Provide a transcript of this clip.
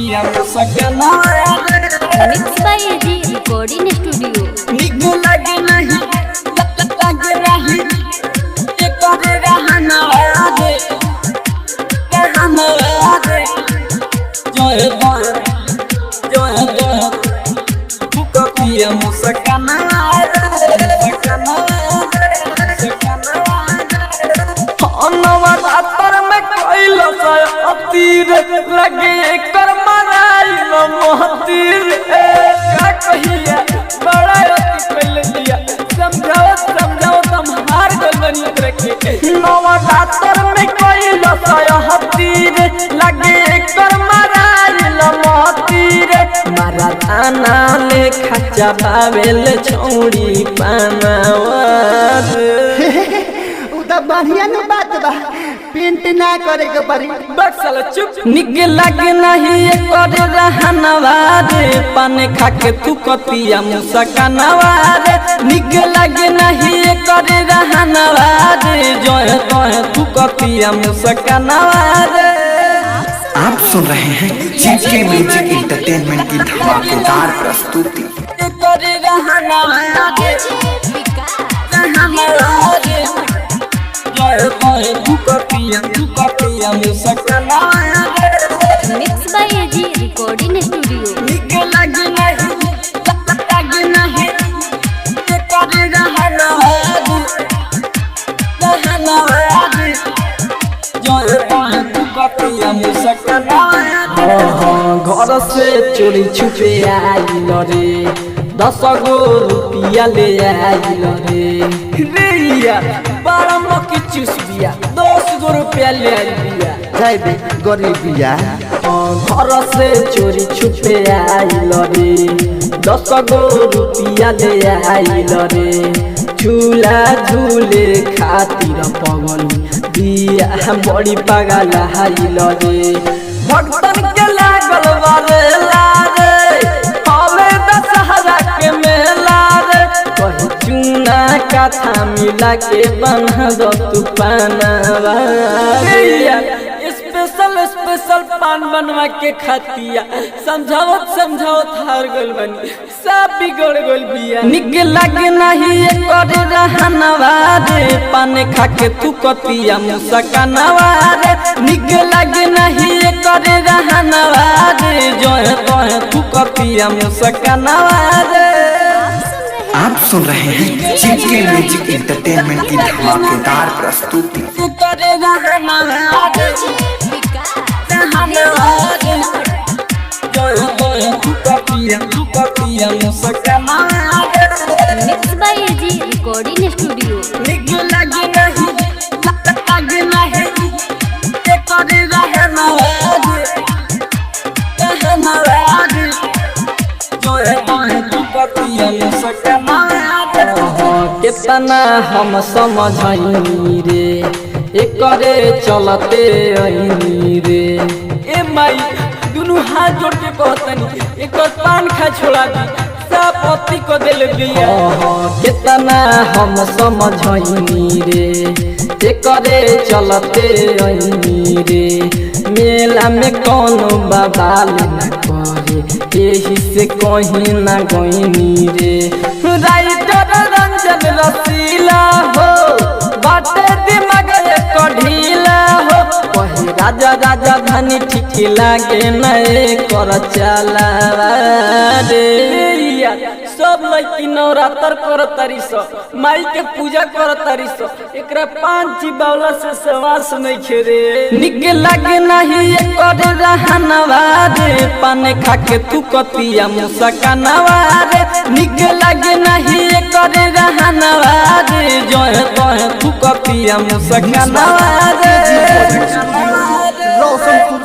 पिया मुस्काना mix by AG recording studio. निक लगे नहीं लगे नहीं ये करे रहना रे रहना रे जोए तू पिया मुस्काना नवरात्र में कोइल अतीर लगे कर मराइल मोहतीर का कहिया बड़ा अति कोइल दिया समझाओ तुम हार गल बनी रखे नवरात्र में कोइल अतीर लगे कर मराइल मोहतीर मारा दाना ले खचा बावेल छौड़ी पानावा बढ़िया न बात बा पेंट ना करे के पड़ी बस साला चुप निक लगे नहीं करे रहनवा रे पाने खा के तू कतिया मुस्कानवा रे निक लगे नहीं करे रहनवा रे जोए तोए तू कतिया मुस्कानवा रे। आप सुन रहे हैं जीके म्यूजिक एंटरटेनमेंट की धमाकेदार प्रस्तुति। करे रहनवा रे रहनवा रे तू कतिया मुस्कानवा रे। Mix by AG recording studio. निक लगे नहीं ये करे रहनवा रे जोए तू कतिया मुस्कानवा घर से चोरी छुपे आइल रे 10 गो रुपिया ले आइल रे बड़ा मक्की चूस बिया 10 गो रुपया ले आइल बिया जाय दे गरीबिया घर से चोरी छुपे आइल रे 10 गो रुपिया ले आइल रे झूला झूले खातिर पवन बिया बड़ी पागल आइल रे भक्तन के लागल बारे लारे हवे दशहरा के मेला रे कहीं चूना कथा मिला के बना दो तू पानवा स्पेशल पान बनवा के खातिया समझावत हार गइल बनी सब बिगड़ गइल बिया निक लगे नहीं करे रहनवा रे पान खा के तू कतिया मुस्कानवा रे निक लगे नहीं करे रहनवा रे जोए तोए तू कतिया मुस्कानवा रे। आप सुन रहे हैं जीके म्यूजिक एंटरटेनमेंट की धमाकेदार प्रस्तुति। करे रहनवा रे mix by AG recording studio. निक लगे नहीं लगे नहीं ये करे रहनवा रे जोए तोए तू कतिया मुस्कानवा कितना हम समझाई रे एकरे चलते आईनी रे ए माई दुनु हाथ जोड़ के कहतनी एक पान खा छोड़ा दी सब पति को दिल बिया कितना हम समझाई रे एकरे चलते आईनी रे मेला में कौन बवाल न करे यही से कहीं ना गईनी रे राइटर रंजन रसीला हो बाटे दिमाग ढीला हो कहीं राजा धनी ठीक लागे नए कर चला रे सब लड़की नवरात्र कर तारी सो माई के पूजा कर तारी सो एकरा 5 बावला से सवास नहीं खेरे निक लगे नहीं करे रहनवा रे पाने खा के तू कतिया मुस्कानवा रे निक लगे नहीं करे रहनवा रे जोए तोए तू कतिया मुस्कानवा रे। रोशन